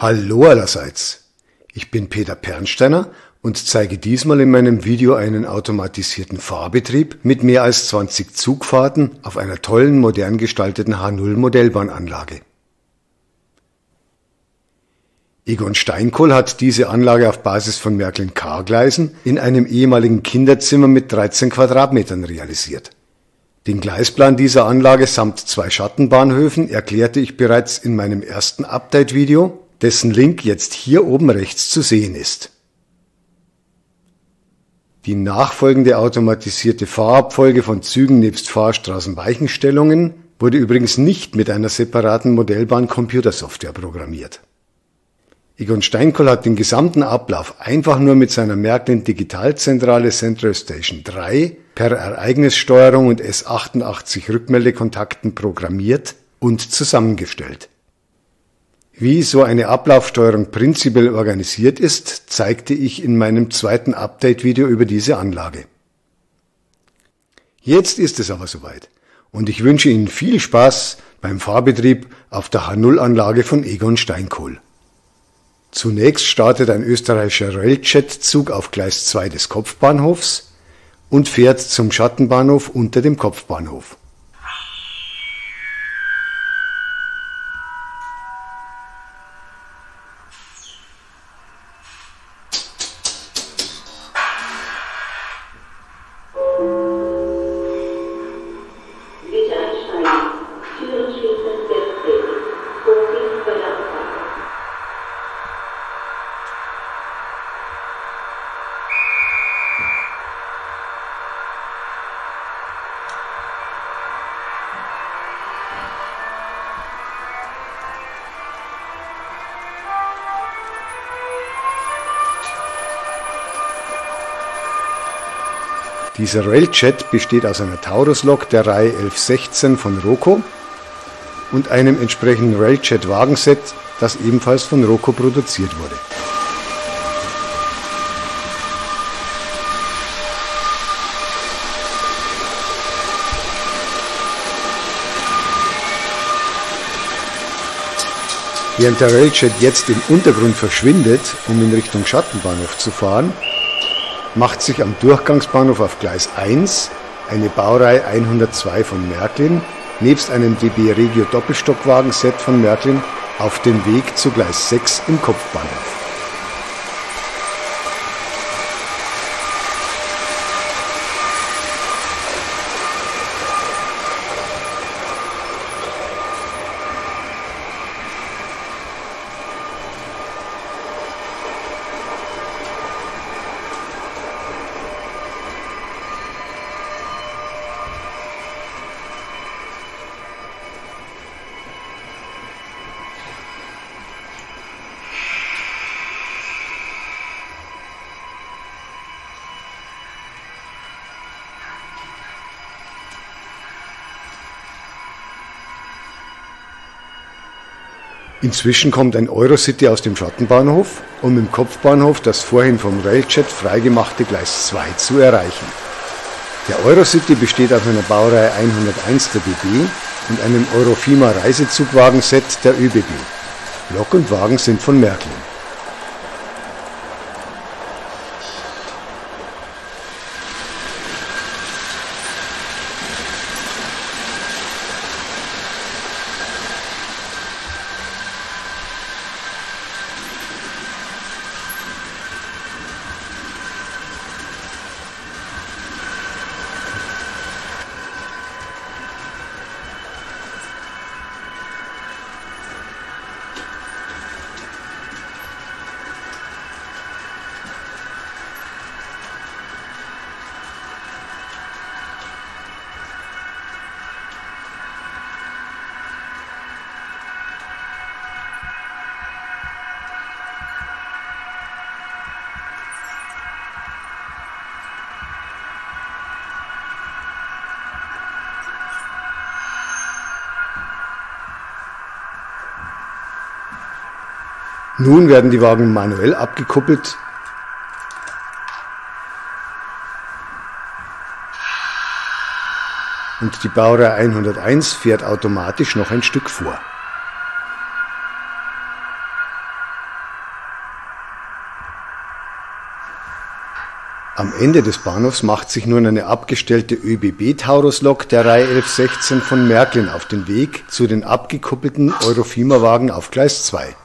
Hallo allerseits, ich bin Peter Pernsteiner und zeige diesmal in meinem Video einen automatisierten Fahrbetrieb mit mehr als 20 Zugfahrten auf einer tollen, modern gestalteten H0 Modellbahnanlage. Egon Steinkohl hat diese Anlage auf Basis von Märklin-K-Gleisen in einem ehemaligen Kinderzimmer mit 13 Quadratmetern realisiert. Den Gleisplan dieser Anlage samt 2 Schattenbahnhöfen erklärte ich bereits in meinem ersten Update-Video, dessen Link jetzt hier oben rechts zu sehen ist. Die nachfolgende automatisierte Fahrabfolge von Zügen nebst Fahrstraßenweichenstellungen wurde übrigens nicht mit einer separaten Modellbahn-Computersoftware programmiert. Egon Steinkohl hat den gesamten Ablauf einfach nur mit seiner Märklin Digitalzentrale Central Station 3 per Ereignissteuerung und S88 Rückmeldekontakten programmiert und zusammengestellt. Wie so eine Ablaufsteuerung prinzipiell organisiert ist, zeigte ich in meinem zweiten Update-Video über diese Anlage. Jetzt ist es aber soweit und ich wünsche Ihnen viel Spaß beim Fahrbetrieb auf der H0-Anlage von Egon Steinkohl. Zunächst startet ein österreichischer Railjet-Zug auf Gleis 2 des Kopfbahnhofs und fährt zum Schattenbahnhof unter dem Kopfbahnhof. Dieser Railjet besteht aus einer Taurus-Lok der Reihe 1116 von Roco und einem entsprechenden Railjet-Wagenset, das ebenfalls von Roco produziert wurde. Während der Railjet jetzt im Untergrund verschwindet, um in Richtung Schattenbahnhof zu fahren, macht sich am Durchgangsbahnhof auf Gleis 1 eine Baureihe 102 von Märklin nebst einem DB Regio Doppelstockwagenset von Märklin auf dem Weg zu Gleis 6 im Kopfbahnhof. Inzwischen kommt ein Eurocity aus dem Schattenbahnhof, um im Kopfbahnhof das vorhin vom Railjet freigemachte Gleis 2 zu erreichen. Der Eurocity besteht aus einer Baureihe 101 der DB und einem Eurofima Reisezugwagenset der ÖBB. Lok und Wagen sind von Märklin. Nun werden die Wagen manuell abgekuppelt und die Baureihe 101 fährt automatisch noch ein Stück vor. Am Ende des Bahnhofs macht sich nun eine abgestellte ÖBB-Taurus-Lok der Reihe 1116 von Märklin auf den Weg zu den abgekuppelten Eurofima-Wagen auf Gleis 2.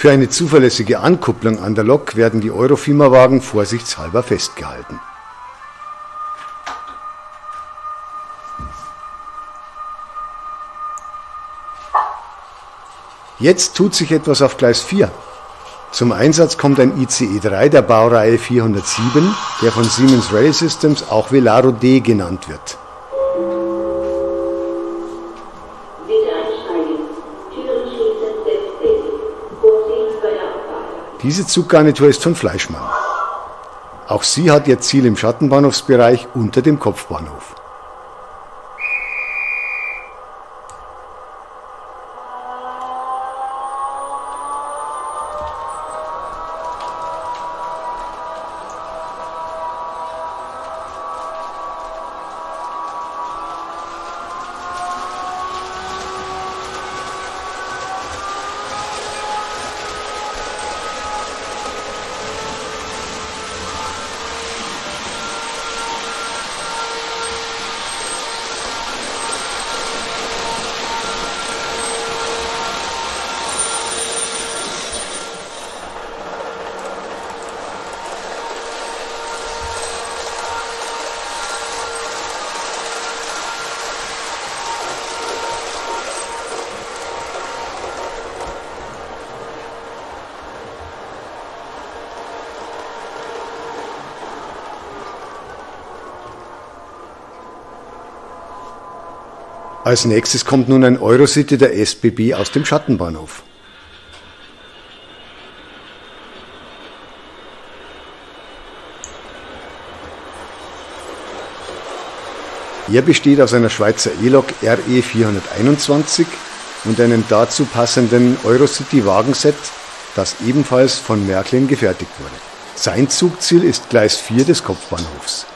Für eine zuverlässige Ankupplung an der Lok werden die Eurofima-Wagen vorsichtshalber festgehalten. Jetzt tut sich etwas auf Gleis 4. Zum Einsatz kommt ein ICE 3 der Baureihe 407, der von Siemens Rail Systems auch Velaro D genannt wird. Diese Zuggarnitur ist von Fleischmann. Auch sie hat ihr Ziel im Schattenbahnhofsbereich unter dem Kopfbahnhof. Als nächstes kommt nun ein Eurocity der SBB aus dem Schattenbahnhof. Er besteht aus einer Schweizer E-Lok RE 421 und einem dazu passenden Eurocity-Wagenset, das ebenfalls von Märklin gefertigt wurde. Sein Zugziel ist Gleis 4 des Kopfbahnhofs.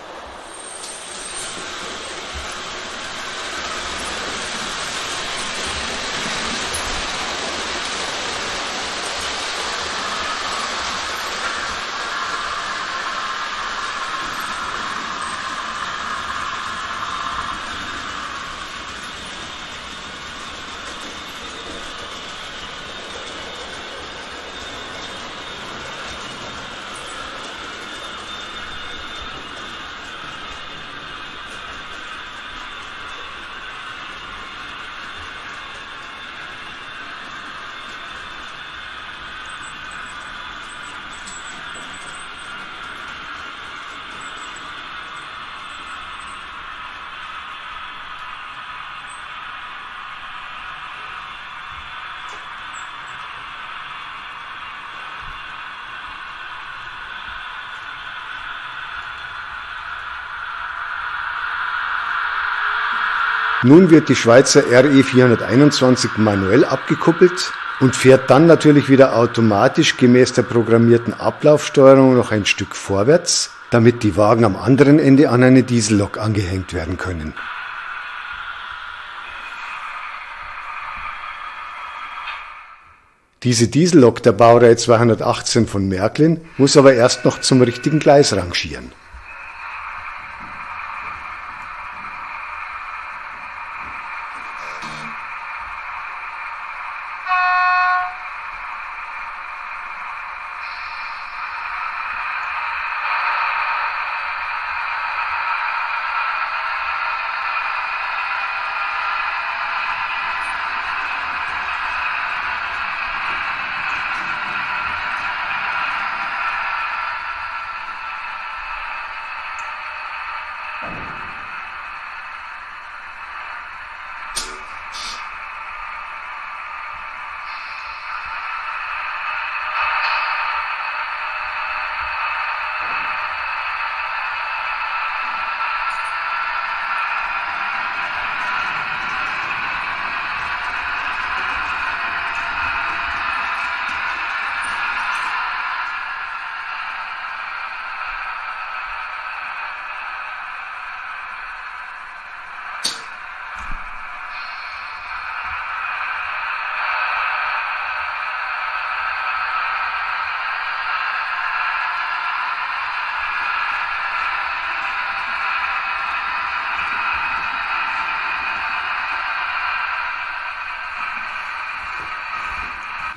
Nun wird die Schweizer RE 421 manuell abgekuppelt und fährt dann natürlich wieder automatisch gemäß der programmierten Ablaufsteuerung noch ein Stück vorwärts, damit die Wagen am anderen Ende an eine Diesellok angehängt werden können. Diese Diesellok der Baureihe 218 von Märklin muss aber erst noch zum richtigen Gleis rangieren.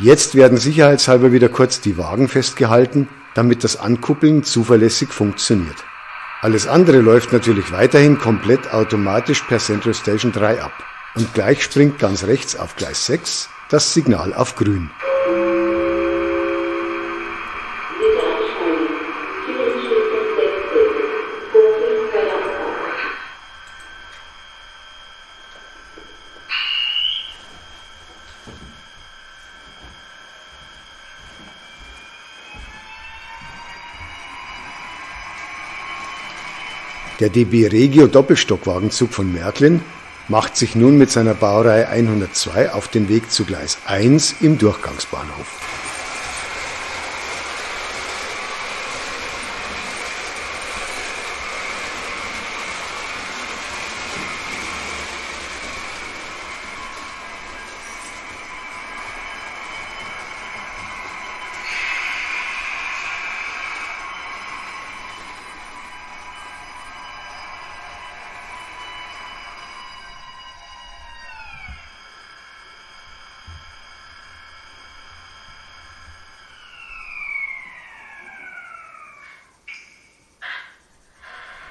Jetzt werden sicherheitshalber wieder kurz die Wagen festgehalten, damit das Ankuppeln zuverlässig funktioniert. Alles andere läuft natürlich weiterhin komplett automatisch per Central Station 3 ab. Und gleich springt ganz rechts auf Gleis 6 das Signal auf Grün. Der DB Regio Doppelstockwaggenzug von Märklin macht sich nun mit seiner Baureihe 102 auf den Weg zu Gleis 1 im Durchgangsbahnhof.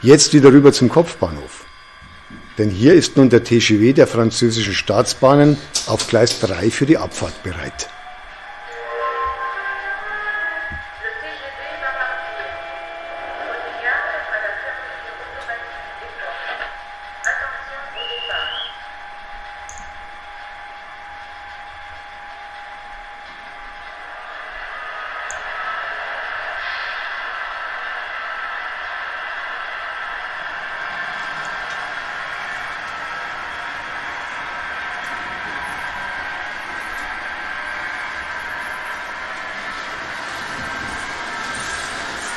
Jetzt wieder rüber zum Kopfbahnhof. Denn hier ist nun der TGV der französischen Staatsbahnen auf Gleis 3 für die Abfahrt bereit.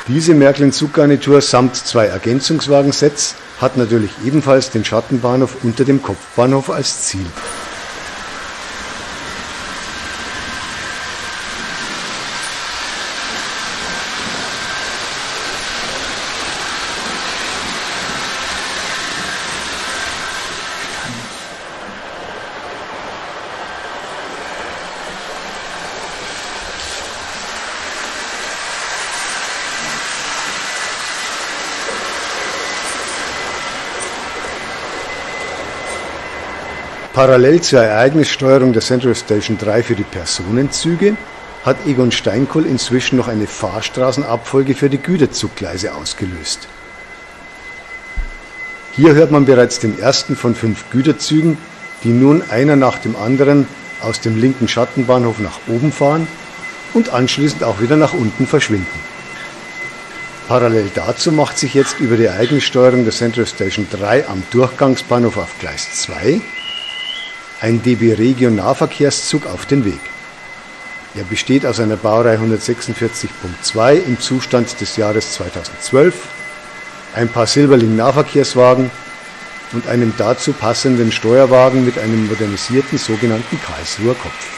Diese Märklin-Zuggarnitur samt 2 Ergänzungswagensets hat natürlich ebenfalls den Schattenbahnhof unter dem Kopfbahnhof als Ziel. Parallel zur Ereignissteuerung der Central Station 3 für die Personenzüge hat Egon Steinkohl inzwischen noch eine Fahrstraßenabfolge für die Güterzuggleise ausgelöst. Hier hört man bereits den ersten von 5 Güterzügen, die nun einer nach dem anderen aus dem linken Schattenbahnhof nach oben fahren und anschließend auch wieder nach unten verschwinden. Parallel dazu macht sich jetzt über die Ereignissteuerung der Central Station 3 am Durchgangsbahnhof auf Gleis 2 ein DB Regio Nahverkehrszug auf den Weg. Er besteht aus einer Baureihe 146.2 im Zustand des Jahres 2012, ein paar Silberling-Nahverkehrswagen und einem dazu passenden Steuerwagen mit einem modernisierten sogenannten Karlsruher Kopf.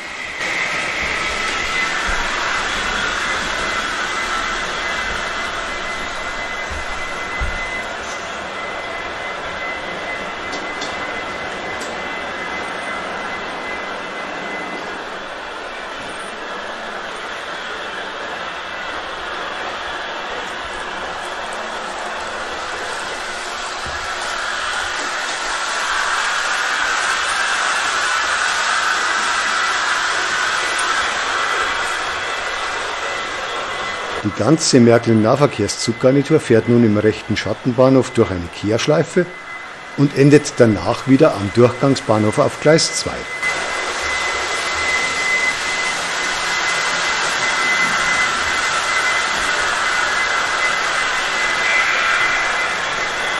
Die ganze Märklin-Nahverkehrszuggarnitur fährt nun im rechten Schattenbahnhof durch eine Kehrschleife und endet danach wieder am Durchgangsbahnhof auf Gleis 2.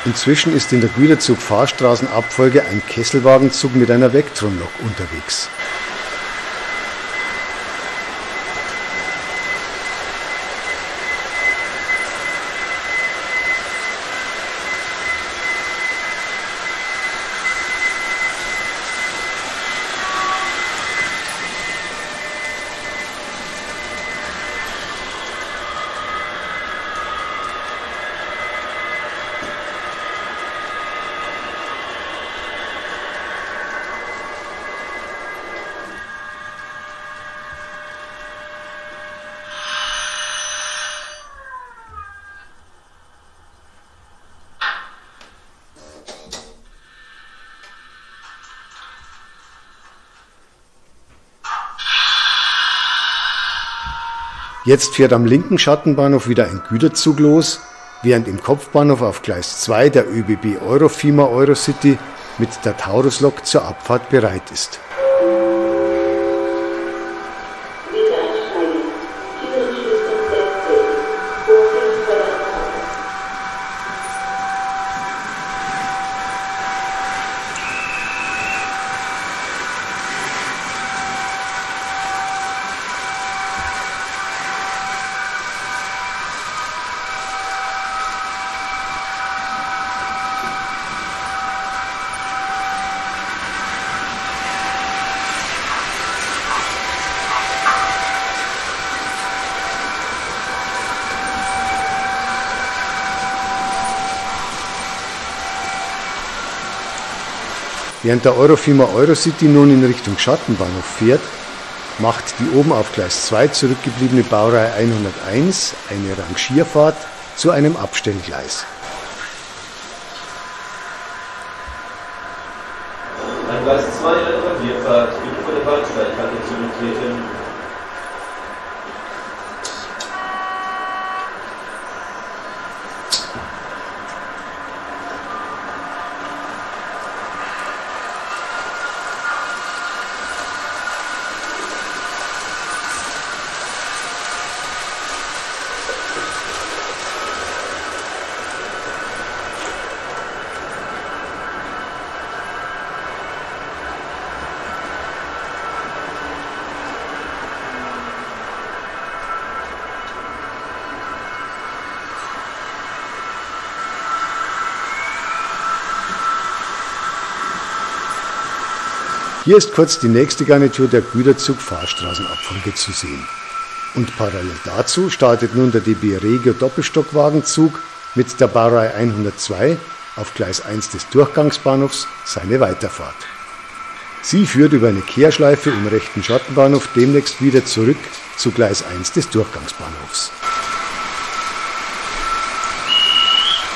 Inzwischen ist in der Güterzug-Fahrstraßenabfolge ein Kesselwagenzug mit einer Vectron-Lok unterwegs. Jetzt fährt am linken Schattenbahnhof wieder ein Güterzug los, während im Kopfbahnhof auf Gleis 2 der ÖBB Eurofima Eurocity mit der Tauruslok zur Abfahrt bereit ist. Während der Eurofima Eurocity nun in Richtung Schattenbahnhof fährt, macht die oben auf Gleis 2 zurückgebliebene Baureihe 101 eine Rangierfahrt zu einem Abstellgleis. An Gleis 2 eine Rangierfahrt, bitte vor der Bahnsteigkante zurücktreten. Hier ist kurz die nächste Garnitur der Güterzug-Fahrstraßenabfolge zu sehen. Und parallel dazu startet nun der DB Regio Doppelstockwagenzug mit der Baureihe 102 auf Gleis 1 des Durchgangsbahnhofs seine Weiterfahrt. Sie führt über eine Kehrschleife im rechten Schattenbahnhof demnächst wieder zurück zu Gleis 1 des Durchgangsbahnhofs.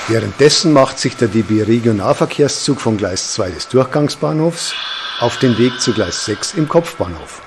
Währenddessen macht sich der DB Regionalverkehrszug von Gleis 2 des Durchgangsbahnhofs auf den Weg zu Gleis 6 im Kopfbahnhof.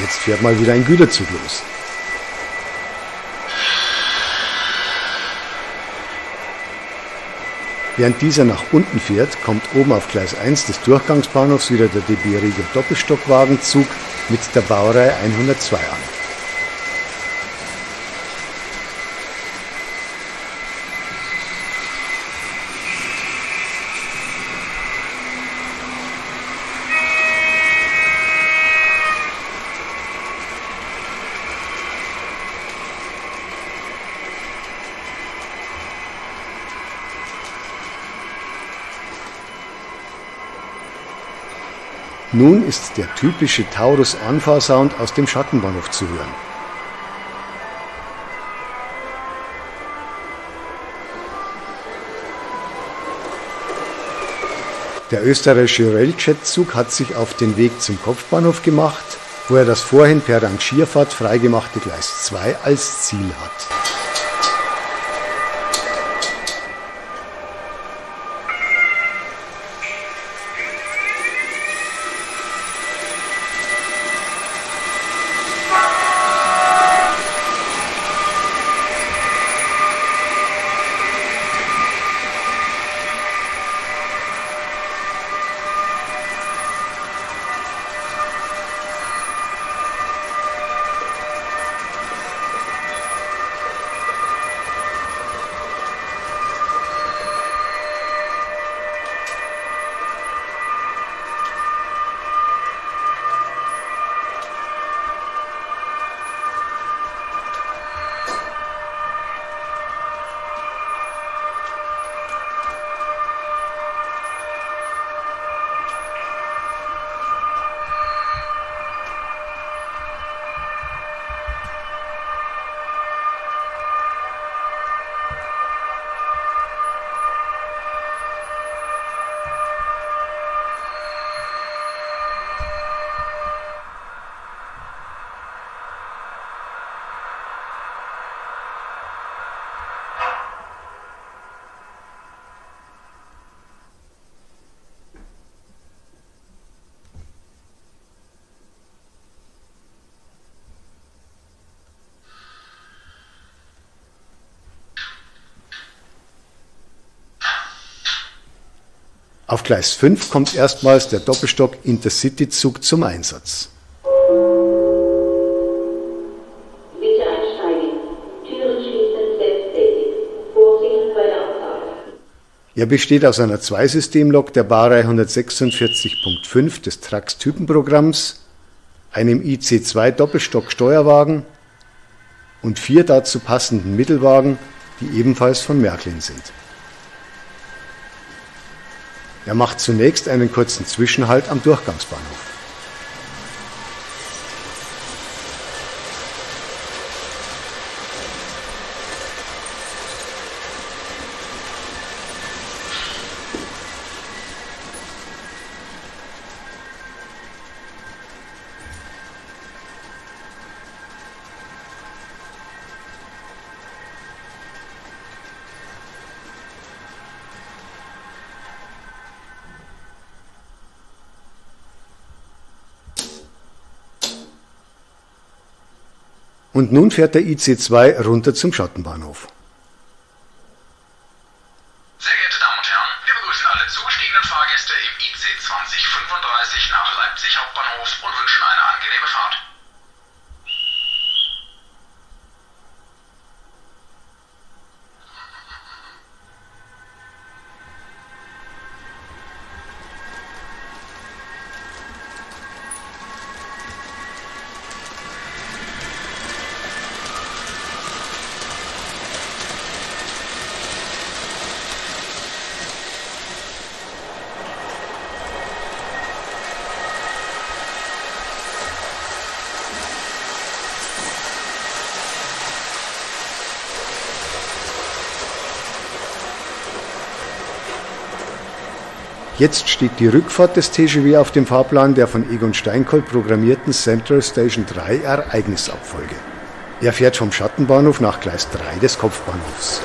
Jetzt fährt mal wieder ein Güterzug los. Während dieser nach unten fährt, kommt oben auf Gleis 1 des Durchgangsbahnhofs wieder der DB Regio Doppelstockwagenzug mit der Baureihe 102 an. Nun ist der typische Taurus-Anfahrsound aus dem Schattenbahnhof zu hören. Der österreichische Railjet-Zug hat sich auf den Weg zum Kopfbahnhof gemacht, wo er das vorhin per Rangierfahrt freigemachte Gleis 2 als Ziel hat. Auf Gleis 5 kommt erstmals der Doppelstock Intercity-Zug zum Einsatz. Bitte einsteigen. Türen schließen selbsttätig. Vorsicht bei der Abfahrt. Er besteht aus einer Zweisystemlok der Baureihe 146.5 des Trax-Typenprogramms, einem IC2 Doppelstock-Steuerwagen und 4 dazu passenden Mittelwagen, die ebenfalls von Märklin sind. Er macht zunächst einen kurzen Zwischenhalt am Durchgangsbahnhof. Und nun fährt der IC2 runter zum Schottenbahnhof. Sehr geehrte Damen und Herren, wir begrüßen alle zugestiegenen Fahrgäste im IC 2035 nach Leipzig Hauptbahnhof und wünschen eine angenehme Fahrt. Jetzt steht die Rückfahrt des TGW auf dem Fahrplan der von Egon Steinkoll programmierten Central Station 3 Ereignisabfolge. Er fährt vom Schattenbahnhof nach Gleis 3 des Kopfbahnhofs.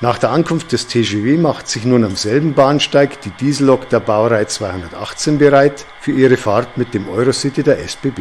Nach der Ankunft des TGW macht sich nun am selben Bahnsteig die Diesellok der Baureihe 218 bereit für ihre Fahrt mit dem Eurocity der SBB.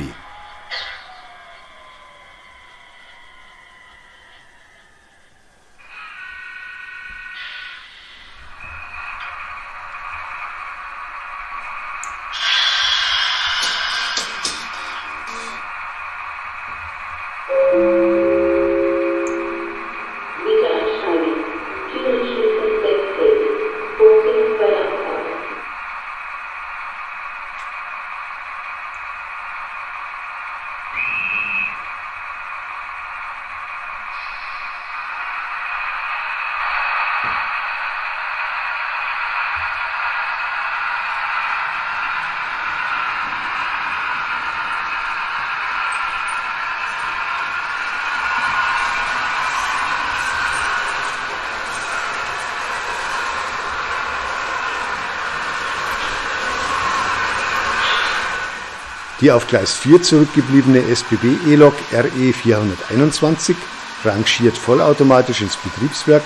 Die auf Gleis 4 zurückgebliebene SBB-E-Lok RE 421 rangiert vollautomatisch ins Betriebswerk,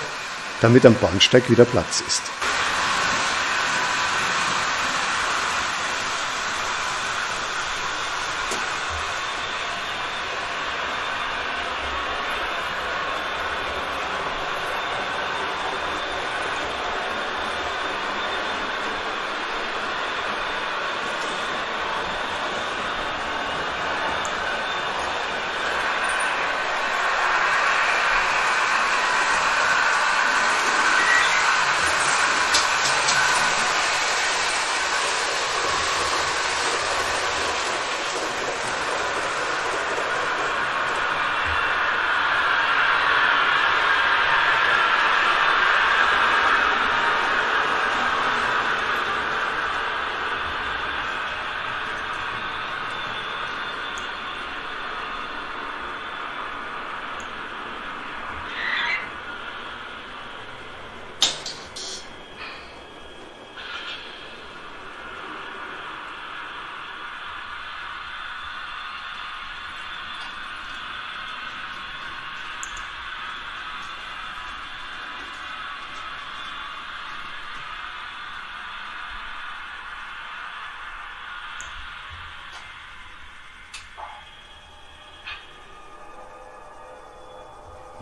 damit am Bahnsteig wieder Platz ist.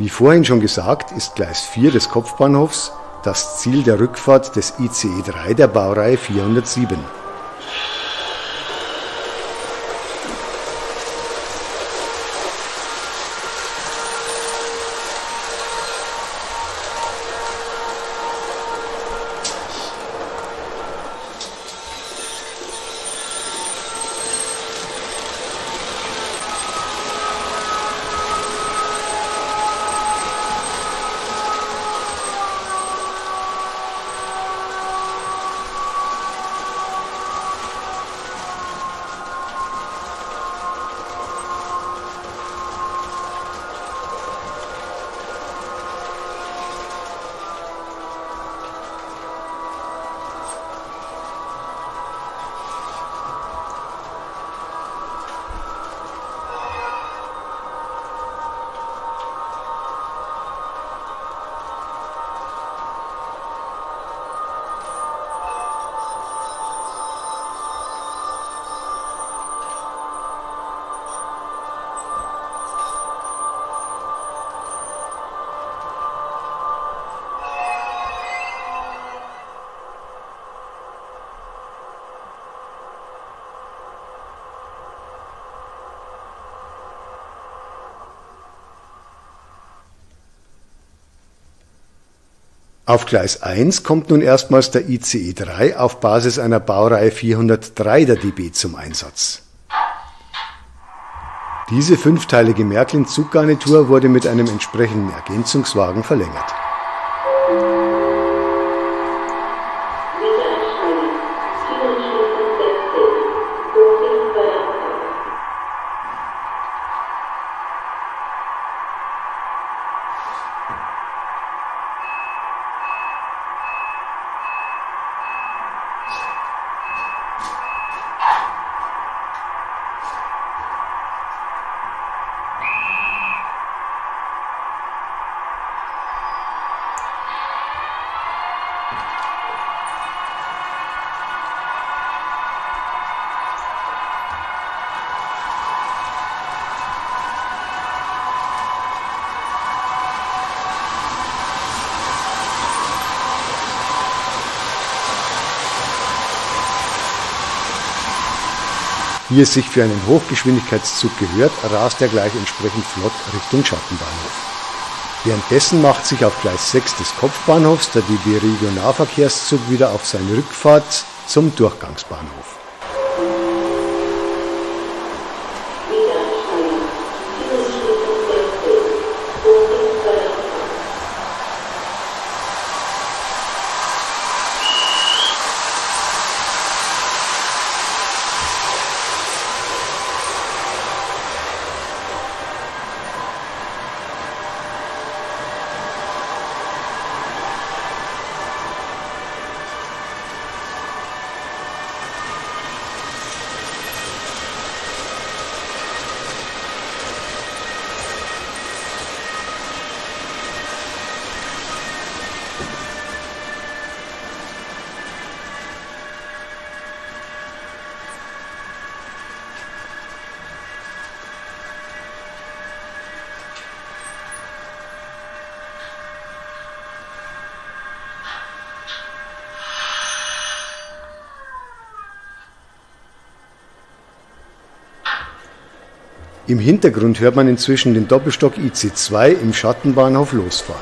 Wie vorhin schon gesagt, ist Gleis 4 des Kopfbahnhofs das Ziel der Rückfahrt des ICE 3 der Baureihe 407. Auf Gleis 1 kommt nun erstmals der ICE 3 auf Basis einer Baureihe 403 der DB zum Einsatz. Diese fünfteilige Märklin-Zuggarnitur wurde mit einem entsprechenden Ergänzungswagen verlängert. Wie es sich für einen Hochgeschwindigkeitszug gehört, rast er gleich entsprechend flott Richtung Schattenbahnhof. Währenddessen macht sich auf Gleis 6 des Kopfbahnhofs der DB Regionalverkehrszug wieder auf seine Rückfahrt zum Durchgangsbahnhof. Im Hintergrund hört man inzwischen den Doppelstock IC2 im Schattenbahnhof losfahren.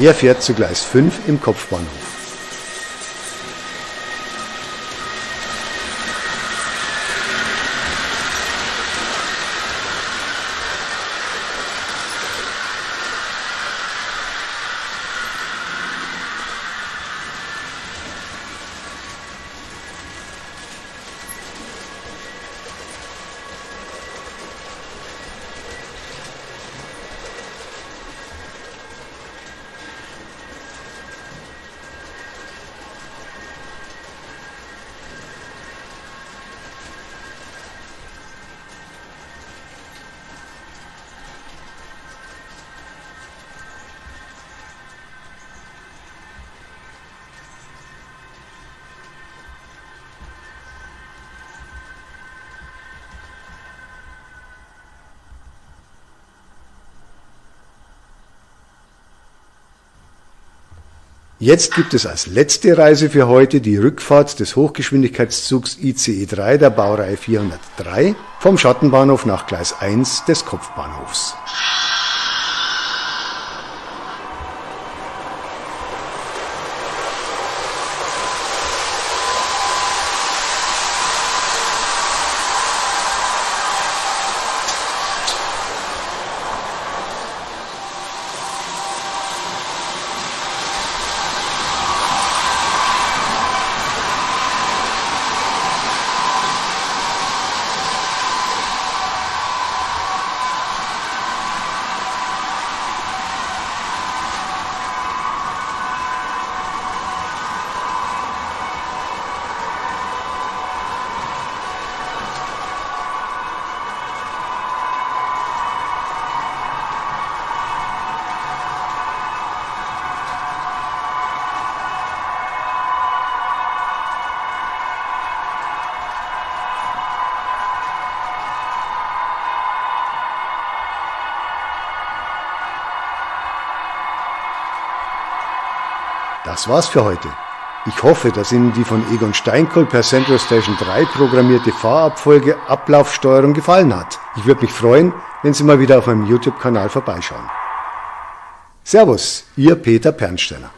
Er fährt zu Gleis 5 im Kopfbahnhof. Jetzt gibt es als letzte Reise für heute die Rückfahrt des Hochgeschwindigkeitszugs ICE 3 der Baureihe 403 vom Schattenbahnhof nach Gleis 1 des Kopfbahnhofs. Das war's für heute. Ich hoffe, dass Ihnen die von Egon Steinkohl per Central Station 3 programmierte Fahrabfolge Ablaufsteuerung gefallen hat. Ich würde mich freuen, wenn Sie mal wieder auf meinem YouTube-Kanal vorbeischauen. Servus, Ihr Peter Pernsteiner.